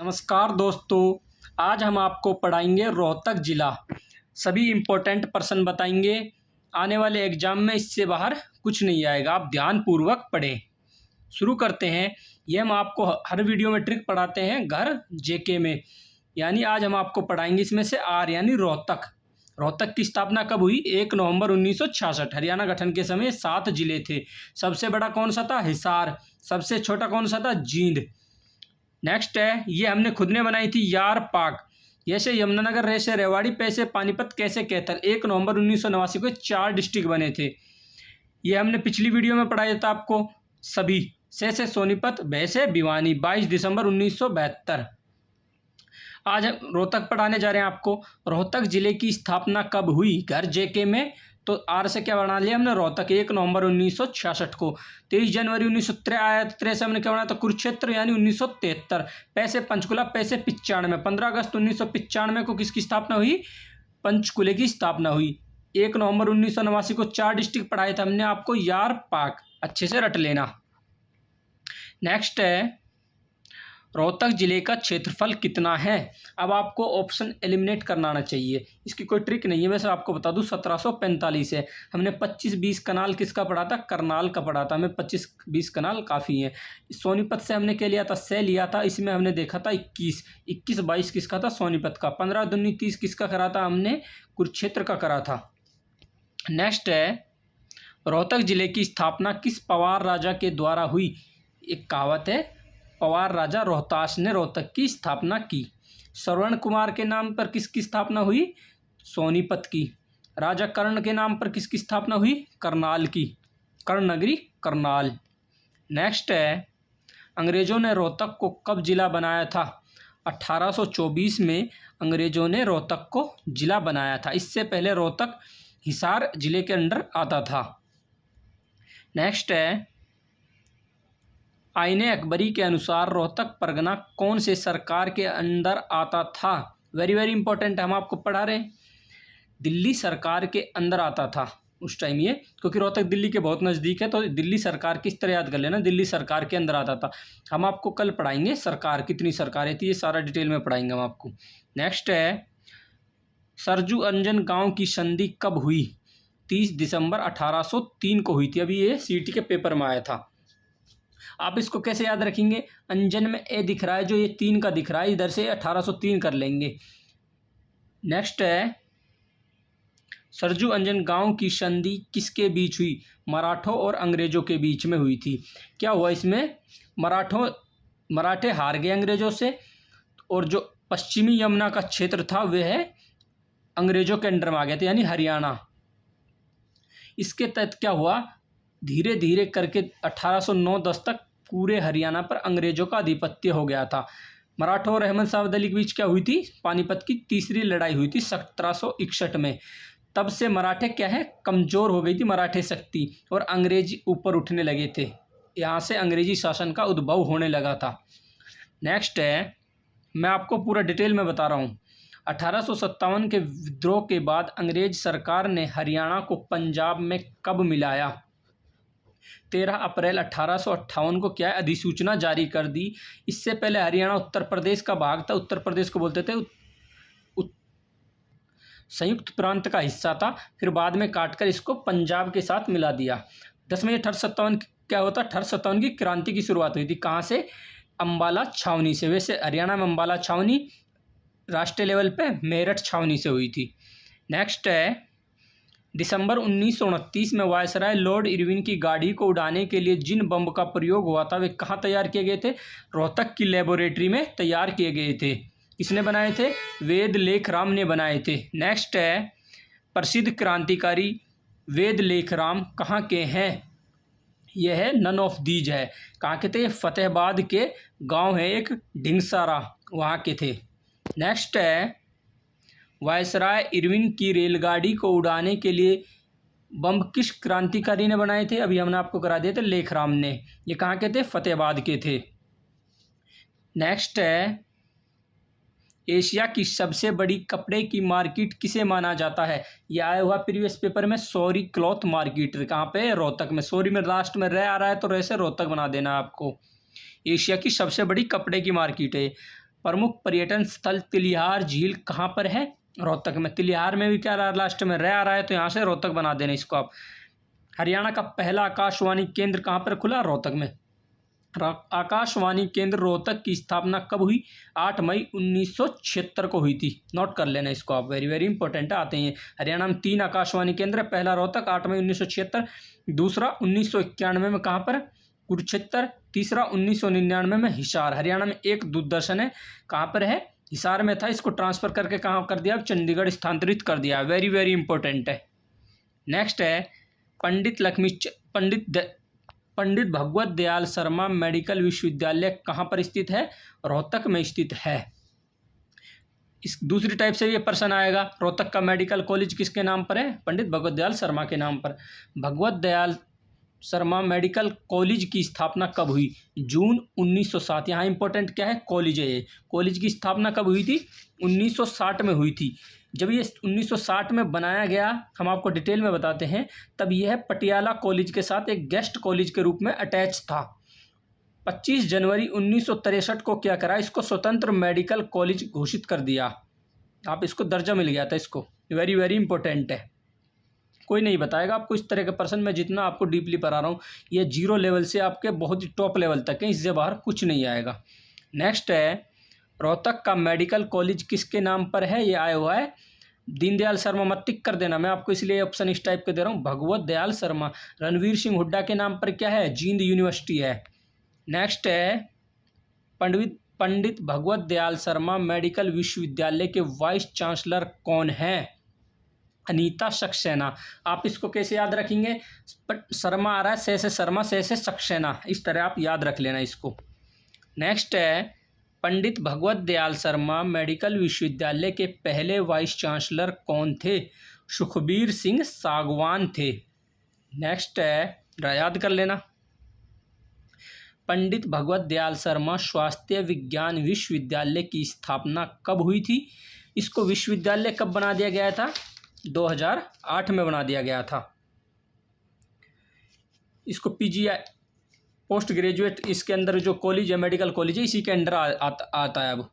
नमस्कार दोस्तों। आज हम आपको पढ़ाएंगे रोहतक ज़िला। सभी इम्पोर्टेंट पर्सन बताएंगे। आने वाले एग्ज़ाम में इससे बाहर कुछ नहीं आएगा, आप ध्यानपूर्वक पढ़ें। शुरू करते हैं। ये हम आपको हर वीडियो में ट्रिक पढ़ाते हैं घर जेके में, यानी आज हम आपको पढ़ाएंगे इसमें से आर यानी रोहतक। रोहतक की स्थापना कब हुई? 1 नवंबर 1966। हरियाणा गठन के समय 7 जिले थे। सबसे बड़ा कौन सा था? हिसार। सबसे छोटा कौन सा था? जींद। नेक्स्ट है, ये हमने खुद ने बनाई थी, यार पाक। जैसे यमुनानगर, रैसे रेवाड़ी, पैसे पानीपत, कैसे कैथल। 1 नवंबर 1989 को 4 डिस्ट्रिक्ट बने थे। ये हमने पिछली वीडियो में पढ़ाया था आपको। सभी से सोनीपत, वैसे भिवानी। 22 दिसंबर 1972। आज हम रोहतक पढ़ाने जा रहे हैं आपको। रोहतक जिले की स्थापना कब हुई? घर जेके में। तो आर से क्या बना लिया हमने? रोहतक। 1 नवंबर 1966 को। 23 जनवरी 1993 से हमने क्या बनाया था? कुरुक्षेत्र यानी 1973। पैसे पंचकुला, पैसे 95। 15 अगस्त 1995 को किसकी स्थापना हुई? पंचकुले की स्थापना हुई। 1 नवंबर 1989 को 4 डिस्ट्रिक्ट पढ़ाए थे हमने आपको, यार पाक। अच्छे से रट लेना। नेक्स्ट है, रोहतक जिले का क्षेत्रफल कितना है? अब आपको ऑप्शन एलिमिनेट करना आना चाहिए। इसकी कोई ट्रिक नहीं है, वैसे आपको बता दूं 1745 है। हमने 25-20 कनाल किसका पढ़ा था? करनाल का पढ़ा था। हमें 25-20 कनाल काफ़ी है। सोनीपत से हमने क्या लिया था? से लिया था। इसमें हमने देखा था 21-22 किसका था? सोनीपत का। 15 दूनी 30 किसका करा था हमने? कुरुक्षेत्र का करा था। नेक्स्ट है, रोहतक जिले की स्थापना किस पवार राजा के द्वारा हुई? एक कहावत है, पवार राजा रोहतास ने रोहतक की स्थापना की। श्रवण कुमार के नाम पर किसकी स्थापना हुई? सोनीपत की। राजा कर्ण के नाम पर किसकी स्थापना हुई? करनाल की। कर्ण नगरी करनाल। नेक्स्ट है, अंग्रेजों ने रोहतक को कब जिला बनाया था? 1824 में अंग्रेजों ने रोहतक को जिला बनाया था। इससे पहले रोहतक हिसार जिले के अंडर आता था। नेक्स्ट है, आईने अकबरी के अनुसार रोहतक परगना कौन से सरकार के अंदर आता था? वेरी वेरी इंपॉर्टेंट, हम आपको पढ़ा रहे हैं। दिल्ली सरकार के अंदर आता था उस टाइम ये, क्योंकि रोहतक दिल्ली के बहुत नज़दीक है, तो दिल्ली सरकार किस तरह याद कर लेना, दिल्ली सरकार के अंदर आता था। हम आपको कल पढ़ाएंगे सरकार कितनी सरकारें थी, ये सारा डिटेल में पढ़ाएंगे हम आपको। नेक्स्ट है, सरजू अंजन गाँव की संधि कब हुई? 30 दिसंबर 1803 को हुई थी। अभी ये सीटी के पेपर में आया था। आप इसको कैसे याद रखेंगे? अंजन में ए दिख रहा है, जो ये 3 का दिख रहा है, इधर से 1803 कर लेंगे। नेक्स्ट है, सरजू अंजन गांव की संधि किसके बीच हुई? मराठों और अंग्रेजों के बीच में हुई थी। क्या हुआ इसमें? मराठे हार गए अंग्रेजों से, और जो पश्चिमी यमुना का क्षेत्र था वह अंग्रेजों के अंडर में आ गया था, यानी हरियाणा। इसके तहत क्या हुआ? धीरे धीरे करके 1809-10 तक पूरे हरियाणा पर अंग्रेजों का आधिपत्य हो गया था। मराठों और अहमद शाह अब्दाली के बीच क्या हुई थी? पानीपत की तीसरी लड़ाई हुई थी 1761 में। तब से मराठे क्या है, कमज़ोर हो गई थी मराठे शक्ति, और अंग्रेज ऊपर उठने लगे थे। यहाँ से अंग्रेजी शासन का उद्भव होने लगा था। नेक्स्ट है, मैं आपको पूरा डिटेल में बता रहा हूँ। 1857 के विद्रोह के बाद अंग्रेज सरकार ने हरियाणा को पंजाब में कब मिलाया? 13 अप्रैल 1858 को क्या अधिसूचना जारी कर दी। इससे पहले हरियाणा उत्तर प्रदेश का भाग था। उत्तर प्रदेश को बोलते थे, संयुक्त प्रांत का हिस्सा था। फिर बाद में काटकर इसको पंजाब के साथ मिला दिया। 10वें 1857 क्या होता? 1857 की क्रांति की शुरुआत हुई थी। कहाँ से? अम्बाला छावनी से। वैसे हरियाणा में अम्बाला छावनी, राष्ट्रीय लेवल पे मेरठ छावनी से हुई थी। नेक्स्ट है, दिसंबर 1929 में वायसराय लॉर्ड इरविन की गाड़ी को उड़ाने के लिए जिन बम का प्रयोग हुआ था वे कहाँ तैयार किए गए थे? रोहतक की लेबोरेटरी में तैयार किए गए थे। किसने बनाए थे? वेद लेखराम ने बनाए थे। नेक्स्ट है, प्रसिद्ध क्रांतिकारी वेद लेखराम कहाँ के हैं? यह है नन ऑफ दीज है। कहाँ के थे? फतेहाबाद के गाँव है एक, ढिंगसारा, वहाँ के थे। नेक्स्ट है, वायसराय इरविन की रेलगाड़ी को उड़ाने के लिए बम किस क्रांतिकारी ने बनाए थे? अभी हमने आपको करा दिए थे, लेखराम ने। ये कहाँ के थे? फतेहाबाद के थे। नेक्स्ट है, एशिया की सबसे बड़ी कपड़े की मार्केट किसे माना जाता है? यह आया हुआ प्रीवियस पेपर में, सॉरी क्लॉथ मार्केट। कहाँ पे? रोहतक में। सॉरी में लास्ट में रह आ रहा है, तो रह से रोहतक बना देना आपको। एशिया की सबसे बड़ी कपड़े की मार्केट है। प्रमुख पर्यटन स्थल तिलिहार झील कहाँ पर है? रोहतक में। तिलिहार में भी क्या रहा, लास्ट में रह आ रहा है, तो यहाँ से रोहतक बना देना इसको आप। हरियाणा का पहला आकाशवाणी केंद्र कहाँ पर खुला? रोहतक में। आकाशवाणी केंद्र रोहतक की स्थापना कब हुई? 8 मई 1976 को हुई थी। नोट कर लेना इसको आप, वेरी वेरी इंपॉर्टेंट आते हैं। हरियाणा में 3 आकाशवाणी केंद्र, पहला रोहतक 8 मई 1976, दूसरा 1991 में कहाँ पर? कुरुक्षेत्र, तीसरा 1999 में हिसार। हरियाणा में एक दूरदर्शन है, कहाँ पर है? हिसार में था, इसको ट्रांसफर करके कहाँ कर दिया? चंडीगढ़ स्थानांतरित कर दिया। वेरी वेरी इंपॉर्टेंट है। नेक्स्ट है पंडित भगवत दयाल शर्मा मेडिकल विश्वविद्यालय कहाँ पर स्थित है? रोहतक में स्थित है। इस दूसरी टाइप से ये प्रश्न आएगा, रोहतक का मेडिकल कॉलेज किसके नाम पर है? पंडित भगवत दयाल शर्मा के नाम पर। भगवत दयाल शर्मा मेडिकल कॉलेज की स्थापना कब हुई? जून 1907। यहाँ इंपॉर्टेंट क्या है? कॉलेज है ये। कॉलेज की स्थापना कब हुई थी? 1960 में हुई थी। जब ये 1960 में बनाया गया, हम आपको डिटेल में बताते हैं, तब यह पटियाला कॉलेज के साथ एक गेस्ट कॉलेज के रूप में अटैच था। 25 जनवरी 1963 को क्या करा? इसको स्वतंत्र मेडिकल कॉलेज घोषित कर दिया। आप इसको दर्जा मिल गया था इसको। वेरी वेरी इंपॉर्टेंट है, कोई नहीं बताएगा आपको इस तरह के प्रश्न। मैं जितना आपको डीपली पढ़ा रहा हूँ, ये 0 लेवल से आपके बहुत ही टॉप लेवल तक है, इससे बाहर कुछ नहीं आएगा। नेक्स्ट है, रोहतक का मेडिकल कॉलेज किसके नाम पर है? ये आया हुआ है दीनदयाल शर्मा। मत टिक कर देना, मैं आपको इसलिए ऑप्शन इस टाइप के दे रहा हूँ। भगवत दयाल शर्मा। रणवीर सिंह हुड्डा के नाम पर क्या है? जींद यूनिवर्सिटी है। नेक्स्ट है, पंडित भगवत दयाल शर्मा मेडिकल विश्वविद्यालय के वाइस चांसलर कौन है? अनीता सक्सेना। आप इसको कैसे याद रखेंगे? शर्मा आ रहा है, से शर्मा, से सक्सेना, इस तरह आप याद रख लेना इसको। नेक्स्ट है, पंडित भगवत दयाल शर्मा मेडिकल विश्वविद्यालय के पहले वाइस चांसलर कौन थे? सुखबीर सिंह सागवान थे। नेक्स्ट है, याद कर लेना, पंडित भगवत दयाल शर्मा स्वास्थ्य विज्ञान विश्वविद्यालय की स्थापना कब हुई थी? इसको विश्वविद्यालय कब बना दिया गया था? 2008 में बना दिया गया था। इसको पीजीआई पोस्ट ग्रेजुएट, इसके अंदर जो कॉलेज है मेडिकल कॉलेज है, इसी के अंडर आता है अब।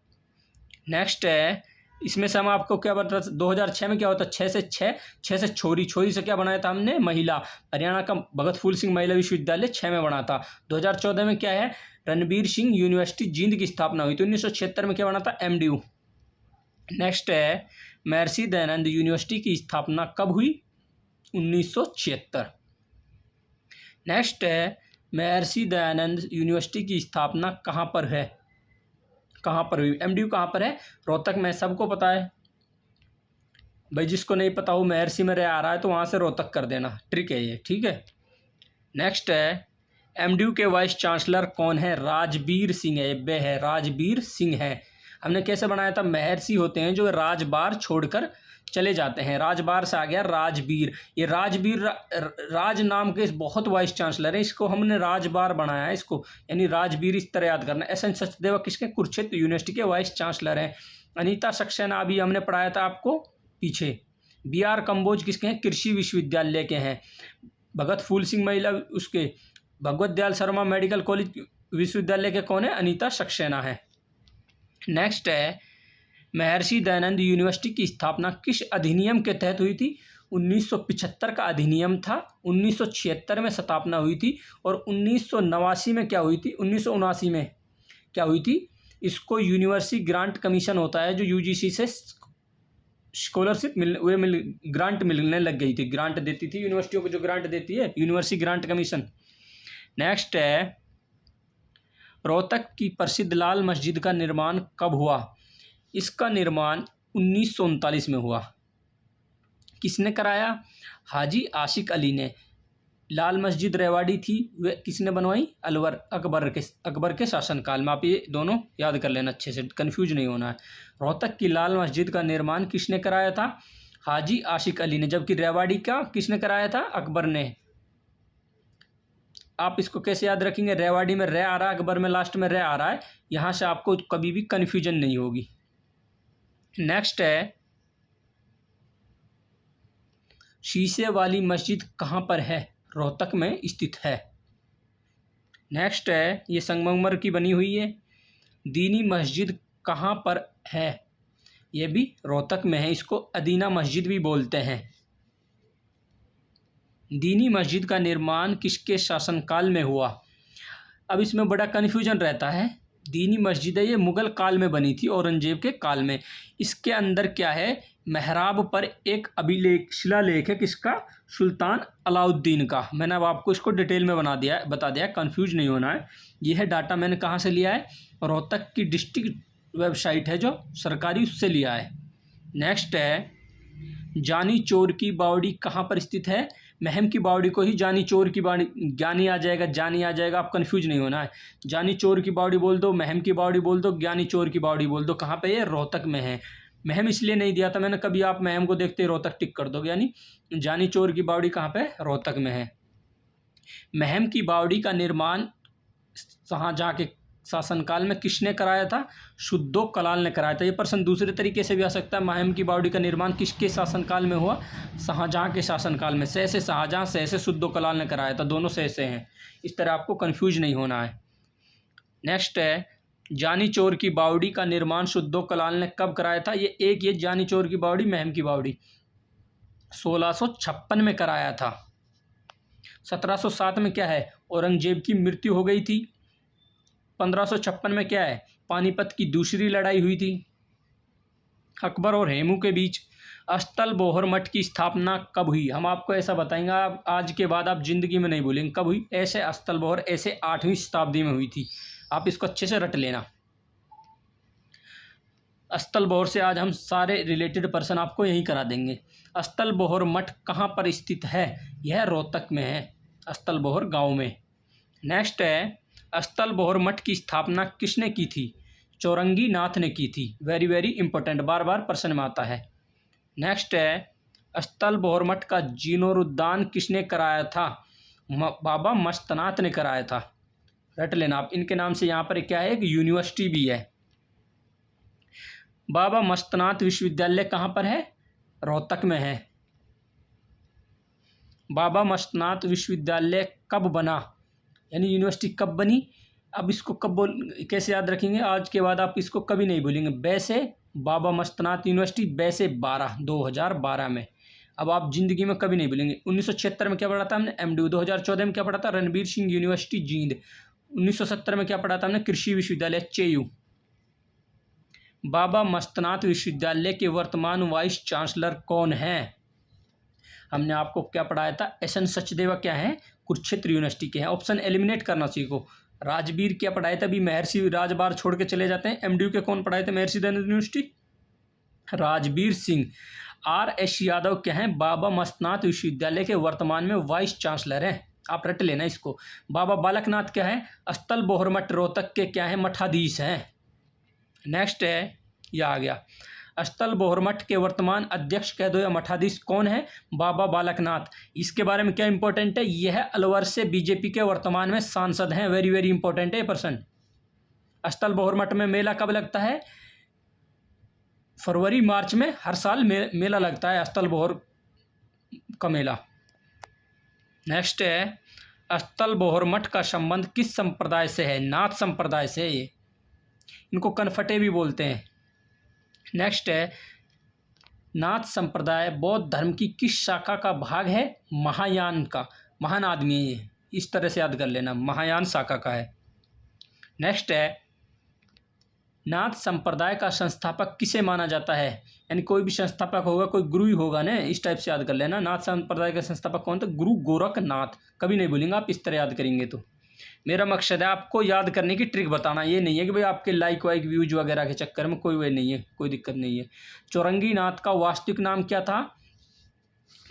नेक्स्ट है, इसमें से हम आपको क्या बता, 2006 में क्या होता है? 6 से छोरी से क्या बनाया था हमने? महिला। हरियाणा का भगत फूल सिंह महिला विश्वविद्यालय 6 में बना था। 2014 में क्या है? रणबीर सिंह यूनिवर्सिटी जींद की स्थापना हुई थी। 1976 में क्या बना था? MDU। नेक्स्ट है, महर्षि दयानंद यूनिवर्सिटी की स्थापना कब हुई? 1976। नेक्स्ट है, महर्षि दयानंद यूनिवर्सिटी की स्थापना कहाँ पर है? कहाँ पर हुई? MDU कहाँ पर है? रोहतक में। सबको पता है भाई, जिसको नहीं पता हो महर्षि में रह आ रहा है तो वहाँ से रोहतक कर देना, ट्रिक है ये, ठीक है। नेक्स्ट है, MDU के वाइस चांसलर कौन है? राजबीर सिंह है। बे है, राजबीर सिंह है। हमने कैसे बनाया था? महर्षि होते हैं जो राजबार छोड़कर चले जाते हैं, राजबार से आ गया राजबीर। ये राजबीर राज नाम के बहुत वाइस चांसलर है, इसको हमने राजबार बनाया है इसको, यानी राजबीर, इस तरह याद करना। SN सचदेवा किसके? कुरुक्षेत्र यूनिवर्सिटी के वाइस चांसलर हैं। अनीता सक्सेना अभी हमने पढ़ाया था आपको पीछे। BR कंबोज किसके हैं? कृषि विश्वविद्यालय के हैं। भगत फूल सिंह महिला उसके भगवत दयाल शर्मा मेडिकल कॉलेज विश्वविद्यालय के कौन है? अनीता सक्सेना है। नेक्स्ट है, महर्षि दयानंद यूनिवर्सिटी की स्थापना किस अधिनियम के तहत हुई थी? 1975 का अधिनियम था। 1976 में स्थापना हुई थी और 1989 में क्या हुई थी? 1979 में क्या हुई थी? इसको यूनिवर्सिटी ग्रांट कमीशन होता है जो UGC से स्कॉलरशिप ग्रांट मिलने लग गई थी, ग्रांट देती थी यूनिवर्सिटियों को, जो ग्रांट देती है यूनिवर्सिटी ग्रांट कमीशन। नेक्स्ट है, रोहतक की प्रसिद्ध लाल मस्जिद का निर्माण कब हुआ? इसका निर्माण 1939 में हुआ। किसने कराया? हाजी आशिक अली ने। लाल मस्जिद रेवाड़ी थी, वे किसने बनवाई? अकबर के शासनकाल में। आप ये दोनों याद कर लेना अच्छे से, कंफ्यूज नहीं होना है। रोहतक की लाल मस्जिद का निर्माण किसने कराया था? हाजी आशिक अली ने। जबकि रेवाड़ी का किसने कराया था? अकबर ने। आप इसको कैसे याद रखेंगे? रेवाड़ी में रह आ रहा है, अकबर में लास्ट में रह आ रहा है, यहाँ से आपको कभी भी कन्फ्यूजन नहीं होगी। नेक्स्ट है, शीशे वाली मस्जिद कहाँ पर है? रोहतक में स्थित है। नेक्स्ट है, ये संगमरमर की बनी हुई है। दीनी मस्जिद कहाँ पर है? ये भी रोहतक में है। इसको अदीना मस्जिद भी बोलते हैं। दीनी मस्जिद का निर्माण किसके शासनकाल में हुआ? अब इसमें बड़ा कन्फ्यूजन रहता है। दीनी मस्जिद है, ये मुग़ल काल में बनी थी, औरंगजेब के काल में। इसके अंदर क्या है, मेहराब पर एक अभिलेख, शिलालेख है किसका? सुल्तान अलाउद्दीन का। मैंने अब आपको इसको डिटेल में बता दिया, कंफ्यूज नहीं होना है। यह है डाटा मैंने कहाँ से लिया है? रोहतक की डिस्ट्रिक्ट वेबसाइट है जो सरकारी, उससे लिया है। नेक्स्ट है, जानी चोर की बावड़ी कहाँ पर स्थित है? महम की बावड़ी को ही जानी चोर की बावड़ी, ज्ञानी आ जाएगा, जानी आ जाएगा, आप कंफ्यूज नहीं होना है। जानी चोर की बावड़ी बोल दो, महम की बावड़ी बोल दो, ज्ञानी चोर की बावड़ी बोल दो। कहाँ पे? ये रोहतक में है। महम इसलिए नहीं दिया था मैंने, कभी आप महम को देखते ही रोहतक टिक कर दोगे, यानी जानी चोर की बावड़ी कहाँ पे? रोहतक में है। महम की बावड़ी का निर्माण शाहजहां के शासनकाल में किसने कराया था? शुद्धो कलाल ने कराया था। ये प्रश्न दूसरे तरीके से भी आ सकता है। महम की बावड़ी का निर्माण किसके शासनकाल में हुआ? शाहजहां के शासनकाल में। से शाहजहां, से शुद्धो कलाल ने कराया था। दोनों से हैं। इस तरह आपको कंफ्यूज नहीं होना है। नेक्स्ट है, जानी चोर की बावड़ी का निर्माण शुद्धो कलाल ने कब कराया था? ये जानी चोर की बावड़ी, महम की बावड़ी 1656 में कराया था। 1707 में क्या है? औरंगजेब की मृत्यु हो गई थी। 1556 में क्या है? पानीपत की दूसरी लड़ाई हुई थी अकबर और हेमू के बीच। अस्तल बोहर मठ की स्थापना कब हुई? हम आपको ऐसा बताएंगे, आप आज के बाद आप जिंदगी में नहीं भूलेंगे कब हुई। ऐसे अस्तल बोहर ऐसे 8वीं शताब्दी में हुई थी। आप इसको अच्छे से रट लेना। अस्तल बोहर से आज हम सारे रिलेटेड पर्सन आपको यही करा देंगे। अस्तल बोहर मठ कहाँ पर स्थित है? यह रोहतक में है, अस्तल बोहर गाँव में। नेक्स्ट है, अस्तल बोहर मठ की स्थापना किसने की थी? चौरंगी नाथ ने की थी। वेरी वेरी इंपॉर्टेंट, बार बार प्रश्न में आता है। नेक्स्ट है, अस्तल बोहर मठ का जीर्णोद्धार किसने कराया था? बाबा मस्तनाथ ने कराया था। रट लेना आप, इनके नाम से यहाँ पर क्या है? एक यूनिवर्सिटी भी है। बाबा मस्तनाथ विश्वविद्यालय कहाँ पर है? रोहतक में है। बाबा मस्तनाथ विश्वविद्यालय कब बना, यानी यूनिवर्सिटी कब बनी? अब इसको कैसे याद रखेंगे? आज के बाद आप इसको कभी नहीं भूलेंगे। वैसे बाबा मस्तनाथ यूनिवर्सिटी, वैसे 2012 में। अब आप जिंदगी में कभी नहीं भूलेंगे। 1976 में क्या पढ़ा था हमने? MDU। 2014 में क्या पढ़ा था? रणबीर सिंह यूनिवर्सिटी जींद। 1970 में क्या पढ़ा था हमने? कृषि विश्वविद्यालय चेयू। बाबा मस्तनाथ विश्वविद्यालय के वर्तमान वाइस चांसलर कौन है? हमने आपको क्या पढ़ाया था? SN सचदेवा क्या है? कुरुक्षेत्र यूनिवर्सिटी के हैं। ऑप्शन एलिमिनेट करना सीखो। राजवीर क्या पढ़ाए थे? अभी महर्षि राजबार छोड़ के चले जाते हैं। MDU के कौन पढ़ाए थे? महर्षि दयानंद यूनिवर्सिटी, राजवीर सिंह। RS यादव क्या है? बाबा मस्तनाथ विश्वविद्यालय के वर्तमान में वाइस चांसलर हैं। आप रट लेना इसको। बाबा बालकनाथ क्या है? अस्तल बोहर मठ रोहतक के क्या है? मठाधीश हैं। नेक्स्ट है, यह आ गया। अस्तल बोहर मठ के वर्तमान अध्यक्ष कह दो या मठाधीश कौन है? बाबा बालकनाथ। इसके बारे में क्या इंपॉर्टेंट है? यह अलवर से बीजेपी के वर्तमान में सांसद हैं। वेरी वेरी इंपॉर्टेंट है पर्सन। अस्तल बोहर मठ में मेला कब लगता है? फरवरी मार्च में हर साल मेला लगता है अस्तल बोहर का मेला। नेक्स्ट है, अस्तल बोहर मठ का संबंध किस संप्रदाय से है? नाथ संप्रदाय से। ये इनको कनफटे भी बोलते हैं। नेक्स्ट है, नाथ संप्रदाय बौद्ध धर्म की किस शाखा का भाग है? महायान का। महान आदमी है ये, इस तरह से याद कर लेना, महायान शाखा का है। नेक्स्ट है, नाथ संप्रदाय का संस्थापक किसे माना जाता है? यानी कोई भी संस्थापक होगा, कोई गुरु ही होगा ना, इस टाइप से याद कर लेना। नाथ संप्रदाय का संस्थापक कौन था? गुरु गोरखनाथ। कभी नहीं भूलेंगे आप, इस तरह याद करेंगे तो। मेरा मकसद है आपको याद करने की ट्रिक बताना, ये नहीं है कि भाई आपके लाइक वाइक व्यूज वगैरह के चक्कर में, कोई वे नहीं है, कोई दिक्कत नहीं है। चौरंगी नाथ का वास्तविक नाम क्या था?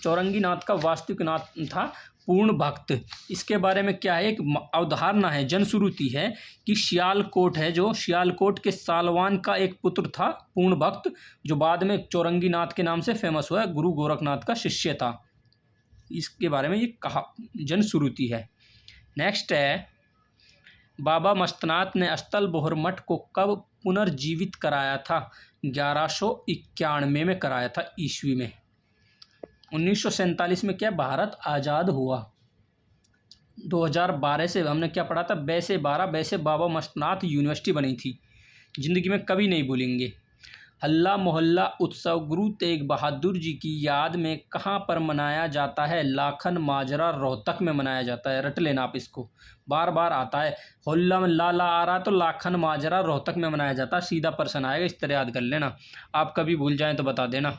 चौरंगी नाथ का वास्तविक नाम था पूर्ण भक्त। इसके बारे में क्या है? एक अवधारणा है, जनश्रुति है कि सियालकोट है, जो सियालकोट के सालवान का एक पुत्र था पूर्ण भक्त, जो बाद में चौरंगी नाथ के नाम से फेमस हुआ, गुरु गोरखनाथ का शिष्य था। इसके बारे में ये कहा, जनश्रुति है। नेक्स्ट है, बाबा मस्तनाथ ने अस्तल बोहर मठ को कब पुनर्जीवित कराया था? 1191 में कराया था ईस्वी में। 1947 में क्या भारत आज़ाद हुआ। 2012 से हमने क्या पढ़ा था? वैसे 12 वैसे बाबा मस्तनाथ यूनिवर्सिटी बनी थी। ज़िंदगी में कभी नहीं भूलेंगे। हल्ला मोहल्ला उत्सव गुरु तेग बहादुर जी की याद में कहाँ पर मनाया जाता है? लाखन माजरा रोहतक में मनाया जाता है। रट लेना आप इसको, बार बार आता है। होल्ला में ला ला आ रहा है तो लाखन माजरा रोहतक में मनाया जाता है, सीधा प्रश्न आएगा, इस तरह याद कर लेना। आप कभी भूल जाएं तो बता देना।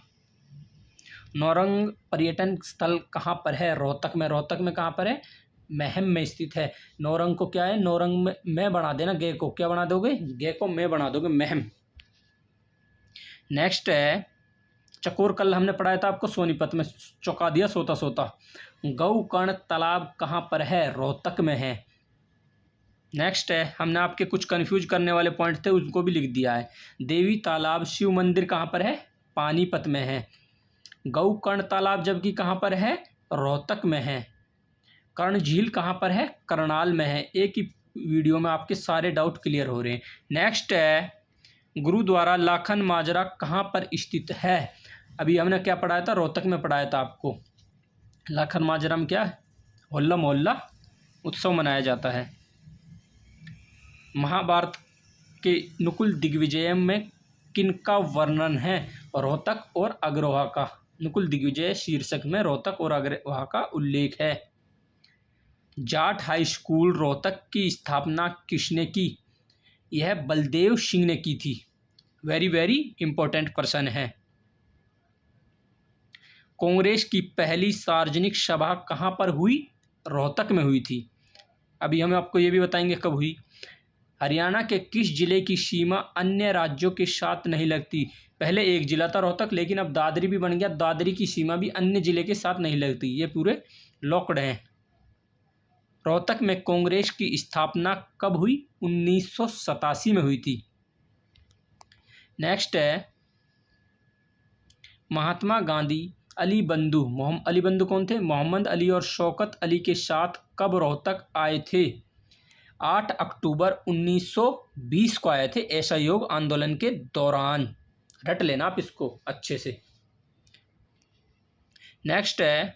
नौरंग पर्यटन स्थल कहाँ पर है? रोहतक में। रोहतक में कहाँ पर है? महम में स्थित है। नौरंग को क्या है? नौरंग में बना देना, गे को क्या बना दोगे? गे को में बना दोगे, महम। नेक्स्ट है चकोर, कल हमने पढ़ाया था आपको, सोनीपत में चौंका दिया सोता सोता। गौकर्ण तालाब कहाँ पर है? रोहतक में है। नेक्स्ट है, हमने आपके कुछ कंफ्यूज करने वाले पॉइंट थे उनको भी लिख दिया है। देवी तालाब शिव मंदिर कहाँ पर है? पानीपत में है। गौकर्ण तालाब जबकि कहाँ पर है? रोहतक में है। कर्ण झील कहाँ पर है? करनाल में है। एक ही वीडियो में आपके सारे डाउट क्लियर हो रहे हैं। नेक्स्ट है गुरुद्वारा लाखन माजरा कहाँ पर स्थित है? अभी हमने क्या पढ़ाया था? रोहतक में पढ़ाया था आपको। लाखन माजरा में क्या है? होल्ला मोहल्ला उत्सव मनाया जाता है। महाभारत के नकुल दिग्विजय में किनका वर्णन है? रोहतक और अग्रवाह का। नकुल दिग्विजय शीर्षक में रोहतक और अग्रवाह का उल्लेख है। जाट हाई स्कूल रोहतक की स्थापना किसने की? यह बलदेव सिंह ने की थी। वेरी वेरी इंपॉर्टेंट क्वेश्चन है। कांग्रेस की पहली सार्वजनिक सभा कहाँ पर हुई? रोहतक में हुई थी। अभी हम आपको ये भी बताएंगे कब हुई। हरियाणा के किस जिले की सीमा अन्य राज्यों के साथ नहीं लगती? पहले एक जिला था रोहतक, लेकिन अब दादरी भी बन गया। दादरी की सीमा भी अन्य जिले के साथ नहीं लगती। ये पूरे लॉक्ड हैं। रोहतक में कांग्रेस की स्थापना कब हुई? 1987 में हुई थी। नेक्स्ट है महात्मा गांधी अली बंधु कौन थे? मोहम्मद अली और शौकत अली के साथ कब रोहतक आए थे? 8 अक्टूबर 1920 को आए थे, असहयोग आंदोलन के दौरान। रट लेना आप इसको अच्छे से। नेक्स्ट है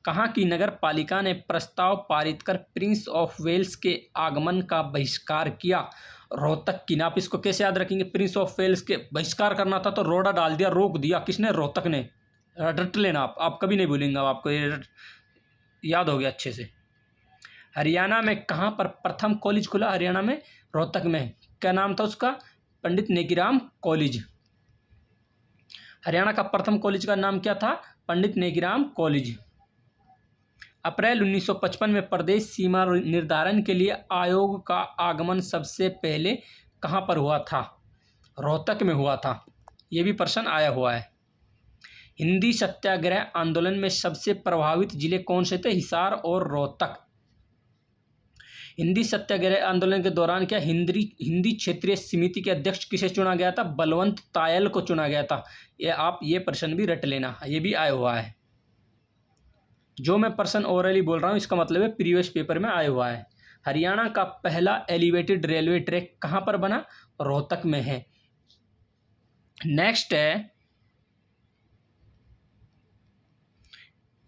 कहाँ की नगर पालिका ने प्रस्ताव पारित कर प्रिंस ऑफ वेल्स के आगमन का बहिष्कार किया? रोहतक की। ना आप इसको कैसे याद रखेंगे? प्रिंस ऑफ वेल्स के बहिष्कार करना था तो रोड़ा डाल दिया, रोक दिया किसने? रोहतक ने। रट लेना आप कभी नहीं भूलेंगे। आपको ये याद हो गया अच्छे से। हरियाणा में कहाँ पर प्रथम कॉलेज खुला? हरियाणा में रोहतक में। क्या नाम था उसका? पंडित नेकीराम कॉलेज। हरियाणा का प्रथम कॉलेज का नाम क्या था? पंडित नेकीराम कॉलेज। अप्रैल 1955 में प्रदेश सीमा निर्धारण के लिए आयोग का आगमन सबसे पहले कहाँ पर हुआ था? रोहतक में हुआ था। ये भी प्रश्न आया हुआ है। हिंदी सत्याग्रह आंदोलन में सबसे प्रभावित जिले कौन से थे? हिसार और रोहतक। हिंदी सत्याग्रह आंदोलन के दौरान क्या हिंदी क्षेत्रीय समिति के अध्यक्ष किसे चुना गया था? बलवंत तायल को चुना गया था। ये प्रश्न भी रट लेना, ये भी आया हुआ है। जो मैं प्रश्न ओरली बोल रहा हूँ इसका मतलब है प्रीवियस पेपर में आया हुआ है। हरियाणा का पहला एलिवेटेड रेलवे ट्रैक कहाँ पर बना? रोहतक में है। नेक्स्ट है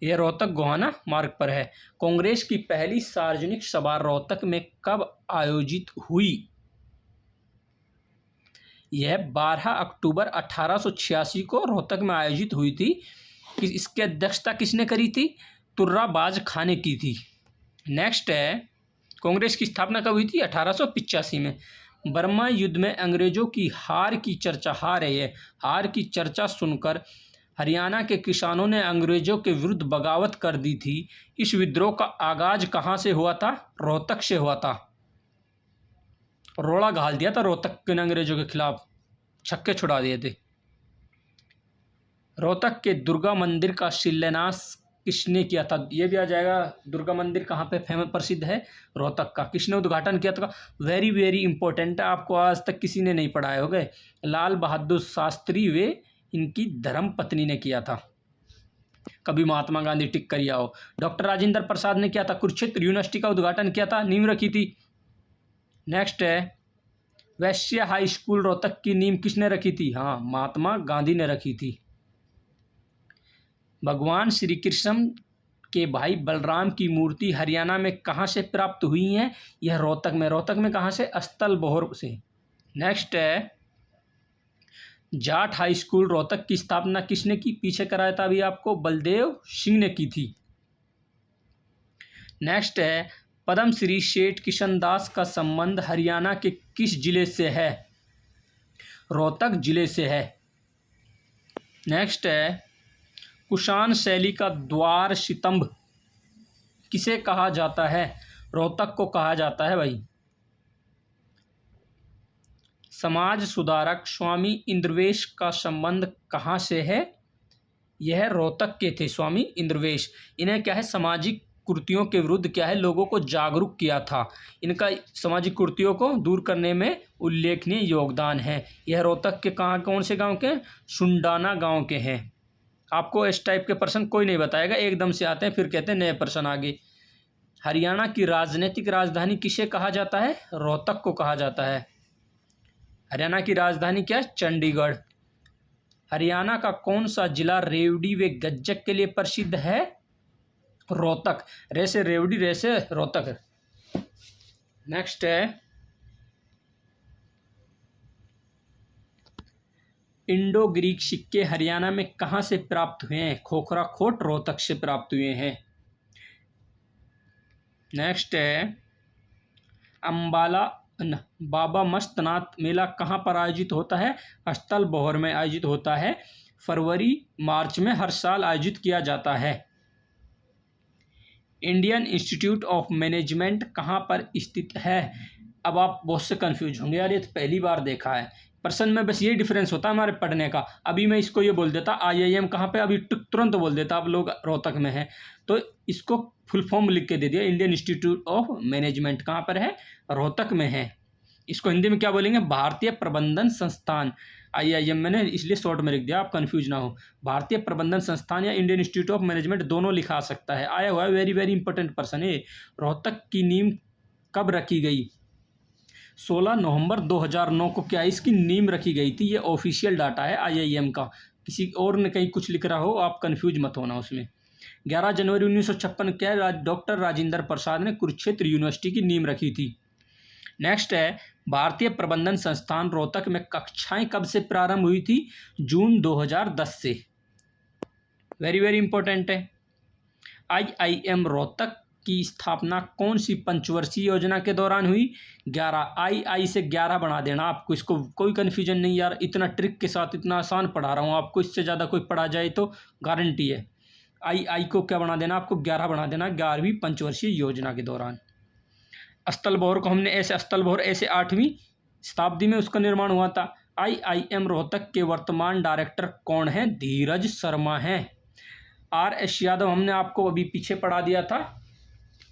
यह रोहतक गोहाना मार्ग पर है। कांग्रेस की पहली सार्वजनिक सभा रोहतक में कब आयोजित हुई? यह 12 अक्टूबर 1886 को रोहतक में आयोजित हुई थी। इसकी अध्यक्षता किसने करी थी? तुर्राबाज खां ने की थी। नेक्स्ट है कांग्रेस की स्थापना कब हुई थी? 1885 में। बर्मा युद्ध में अंग्रेजों की हार की चर्चा सुनकर हरियाणा के किसानों ने अंग्रेजों के विरुद्ध बगावत कर दी थी। इस विद्रोह का आगाज कहाँ से हुआ था? रोहतक से हुआ था। रोड़ा घाल दिया था रोहतक के अंग्रेजों के खिलाफ, छक्के छुड़ा दिए थे। रोहतक के दुर्गा मंदिर का शिलान्यास किसने किया था? ये भी आ जाएगा। दुर्गा मंदिर कहाँ पे प्रसिद्ध है? रोहतक का। किसने उद्घाटन किया था? वेरी वेरी इंपॉर्टेंट है, आपको आज तक किसी ने नहीं पढ़ाए होंगे। लाल बहादुर शास्त्री वे इनकी धर्म पत्नी ने किया था। कभी महात्मा गांधी टिक कर आओ। डॉक्टर राजेंद्र प्रसाद ने किया था। कुरुक्षेत्र यूनिवर्सिटी का उद्घाटन किया था, नींव रखी थी। नेक्स्ट है वैश्य हाई स्कूल रोहतक की नींव किसने रखी थी? हाँ, महात्मा गांधी ने रखी थी। भगवान श्री कृष्ण के भाई बलराम की मूर्ति हरियाणा में कहाँ से प्राप्त हुई है? यह रोहतक में। रोहतक में कहाँ से? स्थल बोहर से। नेक्स्ट है जाट हाई स्कूल रोहतक की स्थापना किसने की, पीछे कराया था अभी आपको, बलदेव सिंह ने की थी। नेक्स्ट है पद्म श्री सेठ किशन दास का संबंध हरियाणा के किस जिले से है, रोहतक जिले से है। नेक्स्ट है कुषाण शैली का द्वार स्तंभ किसे कहा जाता है, रोहतक को कहा जाता है भाई। समाज सुधारक स्वामी इंद्रवेश का संबंध कहाँ से है, यह रोहतक के थे स्वामी इंद्रवेश। इन्हें क्या है सामाजिक कुरीतियों के विरुद्ध क्या है लोगों को जागरूक किया था। इनका सामाजिक कुरीतियों को दूर करने में उल्लेखनीय योगदान है। यह रोहतक के कहाँ कौन से गांव के, सुंडाना गांव के हैं। आपको इस टाइप के प्रश्न कोई नहीं बताएगा, एकदम से आते हैं फिर कहते हैं नए प्रश्न आगे। हरियाणा की राजनीतिक राजधानी किसे कहा जाता है, रोहतक को कहा जाता है। हरियाणा की राजधानी क्या है, चंडीगढ़। हरियाणा का कौन सा जिला रेवड़ी व गज्जक के लिए प्रसिद्ध है, रोहतक। रे से रेवड़ी, रे से रोहतक। नेक्स्ट है इंडो ग्रीक सिक्के हरियाणा में कहाँ से प्राप्त हुए हैं, खोखरा खोट रोहतक से प्राप्त हुए हैं। नेक्स्ट है अम्बाला बाबा मस्तनाथ मेला कहाँ पर आयोजित होता है, अस्थल बोहर में आयोजित होता है। फरवरी मार्च में हर साल आयोजित किया जाता है। इंडियन इंस्टीट्यूट ऑफ मैनेजमेंट कहाँ पर स्थित है। अब आप बहुत से कंफ्यूज होंगे, यार ये तो पहली बार देखा है। प्रश्न में बस ये डिफरेंस होता है हमारे पढ़ने का। अभी मैं इसको ये बोल देता IIM कहाँ पे, अभी तुरंत बोल देता आप लोग रोहतक में है, तो इसको फुल फॉर्म लिख के दे दिया। इंडियन इंस्टीट्यूट ऑफ मैनेजमेंट कहाँ पर है, रोहतक में है। इसको हिंदी में क्या बोलेंगे, भारतीय प्रबंधन संस्थान। IIM मैंने इसलिए शॉर्ट में लिख दिया, आप कंफ्यूज ना हो। भारतीय प्रबंधन संस्थान या इंडियन इंस्टीट्यूट ऑफ मैनेजमेंट दोनों लिखा सकता है। आया हुआ है, वेरी वेरी इंपॉर्टेंट पर्सन है। रोहतक की नींव कब रखी गई, 16 नवंबर 2009 को क्या इसकी नींव रखी गई थी। ये ऑफिशियल डाटा है IIM का, किसी और ने कहीं कुछ लिख रहा हो आप कंफ्यूज मत होना उसमें। 11 जनवरी 1956 क्या डॉक्टर राजेंद्र प्रसाद ने कुरुक्षेत्र यूनिवर्सिटी की नींव रखी थी। नेक्स्ट है भारतीय प्रबंधन संस्थान रोहतक में कक्षाएं कब से प्रारंभ हुई थी, जून 2010 से। वेरी वेरी इंपॉर्टेंट है। IIM रोहतक की स्थापना कौन सी पंचवर्षीय योजना के दौरान हुई, 11। आई से 11 बना देना आपको, इसको कोई कन्फ्यूजन नहीं यार, इतना ट्रिक के साथ इतना आसान पढ़ा रहा हूँ आपको, इससे ज़्यादा कोई पढ़ा जाए तो गारंटी है। आई को क्या बना देना आपको, 11 बना देना, 11वीं पंचवर्षीय योजना के दौरान। अस्थल बोहर को हमने ऐसे, अस्थल बोहर ऐसे 8वीं शताब्दी में उसका निर्माण हुआ था। IIM रोहतक के वर्तमान डायरेक्टर कौन है, धीरज शर्मा हैं। RS यादव हमने आपको अभी पीछे पढ़ा दिया था,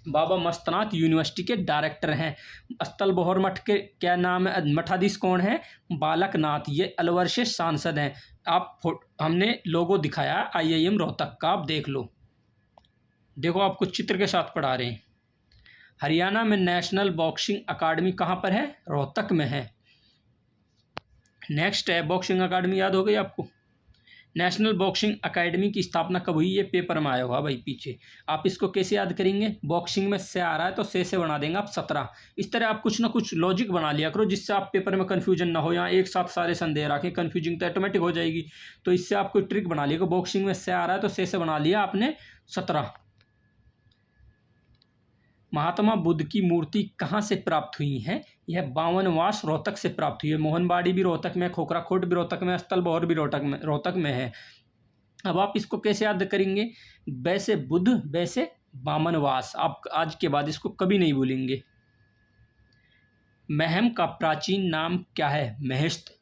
बाबा मस्तनाथ यूनिवर्सिटी के डायरेक्टर हैं। अस्थल बोहर मठ के क्या नाम है, मठाधीश कौन है, बालक नाथ। ये अलवर से सांसद हैं। आप हमने लोगो दिखाया IIM रोहतक का, आप देख लो, देखो आपको चित्र के साथ पढ़ा रहे हैं। हरियाणा में नेशनल बॉक्सिंग अकादमी कहाँ पर है, रोहतक में है। नेक्स्ट है बॉक्सिंग अकादमी, याद हो गई आपको। नेशनल बॉक्सिंग अकादमी की स्थापना कब हुई, ये पेपर में आया हुआ भाई पीछे। आप इसको कैसे याद करेंगे, बॉक्सिंग में से आ रहा है तो से बना देंगे आप 17। इस तरह आप कुछ ना कुछ लॉजिक बना लिया करो जिससे आप पेपर में कन्फ्यूजन ना हो। यहाँ एक साथ सारे संदेह रखें, कन्फ्यूजिंग तो ऑटोमेटिक हो जाएगी। तो इससे आप कोई ट्रिक बना लिया, बॉक्सिंग में से आ रहा है तो से बना लिया आपने 17। महात्मा बुद्ध की मूर्ति कहाँ से प्राप्त हुई है, यह 52वास रोहतक से प्राप्त हुई है। मोहनबाड़ी भी रोहतक में, खोखरा खोट भी रोहतक में, अस्थल बोहर भी रोहतक में है। अब आप इसको कैसे याद करेंगे, वैसे बुद्ध वैसे 52वास, आप आज के बाद इसको कभी नहीं भूलेंगे। महम का प्राचीन नाम क्या है, महेश्त।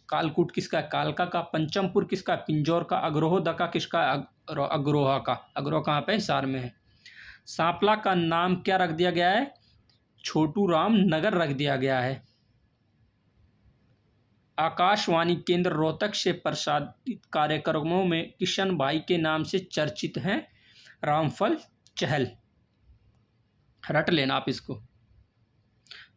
कालकूट किसका, कालका का। पंचमपुर किसका, पिंजौर का। अग्रोहदका किसका, अग्रोहा का। अग्रोहा कहाँ पे, हिसार में है। सांपला का नाम क्या रख दिया गया है, छोटू राम नगर रख दिया गया है। आकाशवाणी केंद्र रोहतक से प्रसारित कार्यक्रमों में किशन भाई के नाम से चर्चित हैं, रामफल चहल। रट लेना आप इसको।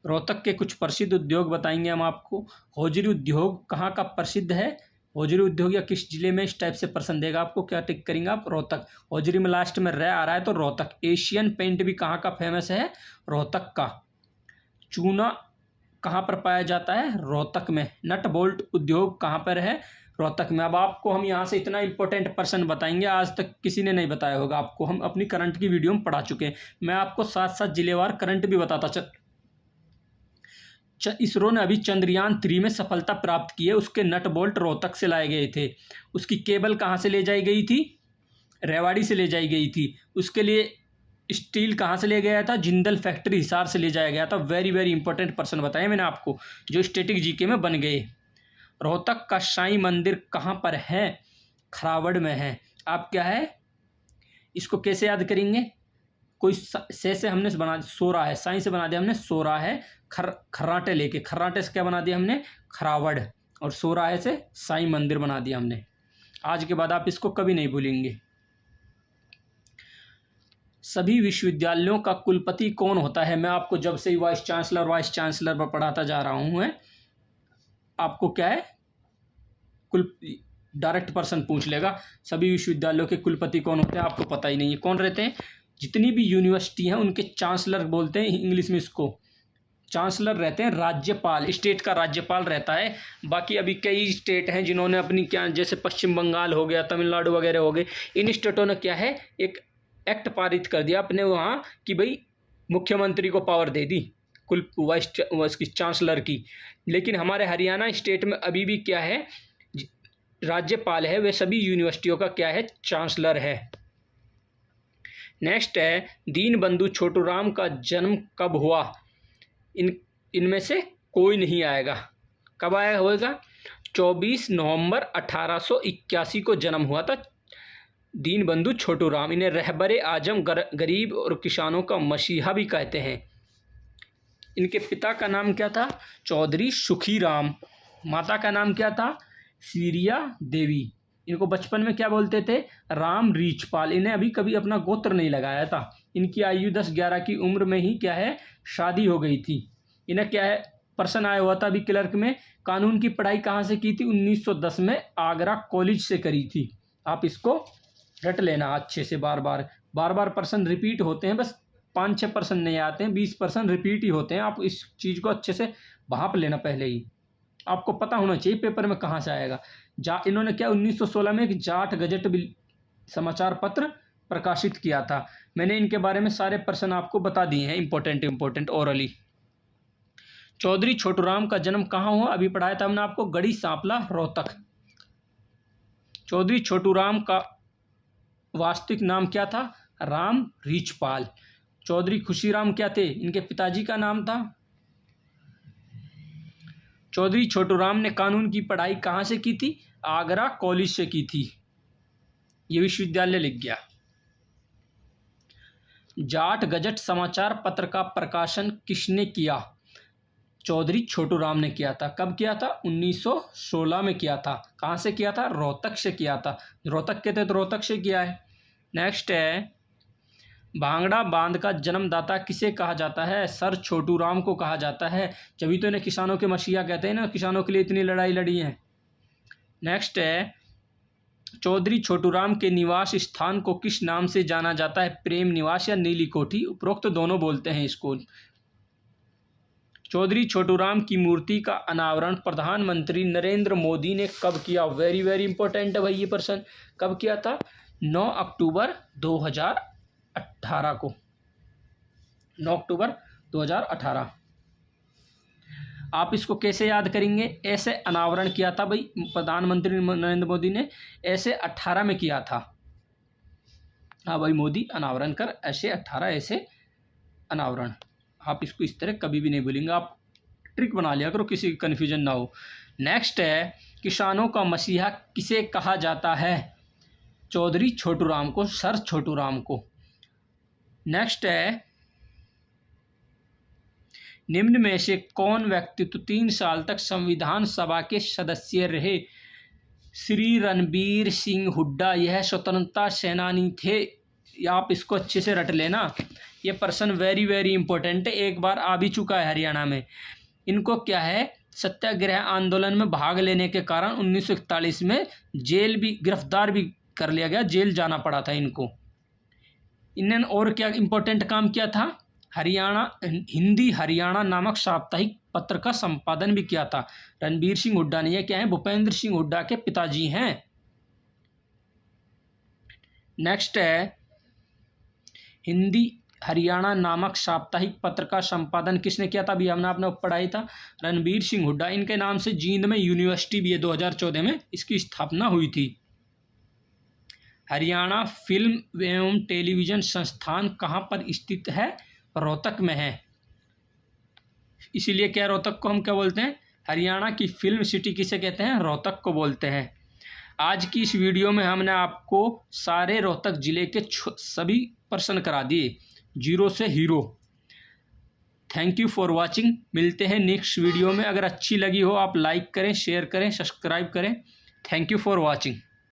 रोहतक के कुछ प्रसिद्ध उद्योग बताएंगे हम आपको। होजरी उद्योग कहाँ का प्रसिद्ध है, होजरी उद्योग या किस जिले में, इस टाइप से प्रश्न देगा आपको। क्या टिक करेंगे आप, रोहतक। होजरी में लास्ट में रह आ रहा है तो रोहतक। एशियन पेंट भी कहाँ का फेमस है, रोहतक का। चूना कहाँ पर पाया जाता है? रोहतक में। नट बोल्ट उद्योग कहाँ पर है? रोहतक में। अब आपको हम यहाँ से इतना इंपॉर्टेंट पर्सन बताएंगे, आज तक किसी ने नहीं बताया होगा आपको, हम अपनी करंट की वीडियो में पढ़ा चुके हैं। मैं आपको साथ साथ जिलेवार करंट भी बताता इसरो ने अभी चंद्रयान 3 में सफलता प्राप्त की है। उसके नट बोल्ट रोहतक से लाए गए थे। उसकी केबल कहाँ से ले जाई गई थी? रेवाड़ी से ले जाई गई थी। उसके लिए स्टील कहाँ से ले गया था? जिंदल फैक्ट्री हिसार से ले जाया गया था। वेरी वेरी इंपॉर्टेंट पर्सन बताए मैंने आपको, जो स्टैटिक जीके में बन गए। रोहतक का साईं मंदिर कहाँ पर है? खरावड़ में है। आप क्या है इसको कैसे याद करेंगे? कोई से हमने बना सोरा है, साईं से बना दिया हमने सोरा है। खर्राटे लेके, खर्राटे से क्या बना दिया हमने? खरावड़। और सोरा है से साईं मंदिर बना दिया हमने। आज के बाद आप इसको कभी नहीं भूलेंगे। सभी विश्वविद्यालयों का कुलपति कौन होता है? मैं आपको जब से ही वाइस चांसलर पर पढ़ाता जा रहा हूँ, आपको क्या है डायरेक्ट पर्सन पूछ लेगा सभी विश्वविद्यालयों के कुलपति कौन होते हैं, आपको पता ही नहीं है कौन रहते हैं। जितनी भी यूनिवर्सिटी हैं उनके चांसलर बोलते हैं इंग्लिश में इसको, चांसलर रहते हैं। राज्यपाल, स्टेट का राज्यपाल रहता है। बाकी अभी कई स्टेट हैं जिन्होंने अपनी क्या, जैसे पश्चिम बंगाल हो गया, तमिलनाडु वगैरह हो गए, इन स्टेटों ने क्या है एक एक्ट पारित कर दिया अपने वहाँ कि भाई मुख्यमंत्री को पावर दे दी वाइस की चांसलर की। लेकिन हमारे हरियाणा स्टेट में अभी भी क्या है राज्यपाल है, वे सभी यूनिवर्सिटियों का क्या है चांसलर है। नेक्स्ट है दीनबंधु छोटूराम का जन्म कब हुआ? इनमें से कोई नहीं आएगा। कब आया होगा? 24 नवंबर 1881 को जन्म हुआ था दीनबंधु छोटूराम। इन्हें रहबरे आजम, गरीब और किसानों का मसीहा भी कहते हैं। इनके पिता का नाम क्या था? चौधरी सुखीराम। माता का नाम क्या था? सीरिया देवी। इनको बचपन में क्या बोलते थे? राम रीछपाल। इन्हें अभी कभी अपना गोत्र नहीं लगाया था। इनकी आयु 10-11 की उम्र में ही क्या है शादी हो गई थी। इन्हें क्या है पर्सन आया हुआ था अभी क्लर्क में। कानून की पढ़ाई कहाँ से की थी? 1910 में आगरा कॉलेज से करी थी। आप इसको रट लेना अच्छे से। बार बार पर्सन रिपीट होते हैं, बस 5-6 पर्सन नहीं आते हैं, 20 पर्सन रिपीट ही होते हैं। आप इस चीज़ को अच्छे से भाप लेना पहले ही, आपको पता होना चाहिए पेपर में कहाँ से आएगा। इन्होंने क्या 1916 में एक जाट गजट समाचार पत्र प्रकाशित किया था। मैंने इनके बारे में सारे पर्सन आपको बता दिए हैं इंपॉर्टेंट ओरली। चौधरी छोटूराम का जन्म कहाँ हुआ? अभी पढ़ाया था हमने आपको, गढ़ी सांपला रोहतक। चौधरी छोटूराम का वास्तविक नाम क्या था? राम रीछपाल। चौधरी खुशीराम क्या थे? इनके पिताजी का नाम था। चौधरी छोटूराम ने कानून की पढ़ाई कहाँ से की थी? आगरा कॉलेज से की थी। ये विश्वविद्यालय लिख गया। जाट गजट समाचार पत्र का प्रकाशन किसने किया? चौधरी छोटूराम ने किया था। कब किया था? 1916 में किया था। कहाँ से किया था? रोहतक से किया था। रोहतक के थे तो रोहतक से किया है। नेक्स्ट है भांगड़ा बांध का जन्मदाता किसे कहा जाता है? सर छोटूराम को कहा जाता है। जब तो इन्हें किसानों के मसीहा कहते हैं ना, किसानों के लिए इतनी लड़ाई लड़ी है। नेक्स्ट है चौधरी छोटूराम के निवास स्थान को किस नाम से जाना जाता है? प्रेम निवास या नीली कोठी, उपरोक्त दोनों बोलते हैं इसको। चौधरी छोटूराम की मूर्ति का अनावरण प्रधानमंत्री नरेंद्र मोदी ने कब किया? वेरी वेरी इंपॉर्टेंट है भाई ये पर्सन। कब किया था? 9 अक्टूबर 2018 को। 9 अक्टूबर 2018। आप इसको कैसे याद करेंगे? ऐसे अनावरण किया था भाई प्रधानमंत्री नरेंद्र मोदी ने, ऐसे 18 में किया था। हाँ भाई मोदी अनावरण कर, ऐसे 18 ऐसे अनावरण। आप इसको इस तरह कभी भी नहीं भूलेंगे। आप ट्रिक बना लिया करो, किसी कन्फ्यूजन ना हो। नेक्स्ट है किसानों का मसीहा किसे कहा जाता है? चौधरी छोटूराम को, सर छोटूराम को। नेक्स्ट है निम्न में से कौन व्यक्तित्व 3 साल तक संविधान सभा के सदस्य रहे? श्री रणबीर सिंह हुड्डा, यह स्वतंत्रता सेनानी थे। आप इसको अच्छे से रट लेना। ये पर्सन वेरी वेरी इंपॉर्टेंट है, एक बार आ भी चुका है हरियाणा में। इनको क्या है सत्याग्रह आंदोलन में भाग लेने के कारण 1941 में गिरफ्तार भी कर लिया गया, जेल जाना पड़ा था इनको। इन्होंने और क्या इंपॉर्टेंट काम किया था? हिंदी हरियाणा नामक साप्ताहिक पत्र का संपादन भी किया था। रणबीर सिंह हुड्डा ने, ये क्या है, भूपेंद्र सिंह हुड्डा के पिताजी हैं। नेक्स्ट है, हिंदी हरियाणा नामक साप्ताहिक पत्र का संपादन किसने किया था? अभी हमने अपना पढ़ाई था, रणबीर सिंह हुड्डा। इनके नाम से जींद में यूनिवर्सिटी भी है, 2014 में इसकी स्थापना हुई थी। हरियाणा फिल्म एवं टेलीविजन संस्थान कहाँ पर स्थित है? रोहतक में है। इसीलिए क्या, रोहतक को हम क्या बोलते हैं? हरियाणा की फिल्म सिटी किसे कहते हैं? रोहतक को बोलते हैं। आज की इस वीडियो में हमने आपको सारे रोहतक जिले के सभी प्रश्न करा दिए, जीरो से hero. Thank you for watching. मिलते हैं नेक्स्ट वीडियो में। अगर अच्छी लगी हो आप लाइक करें, शेयर करें, सब्सक्राइब करें। Thank you for watching.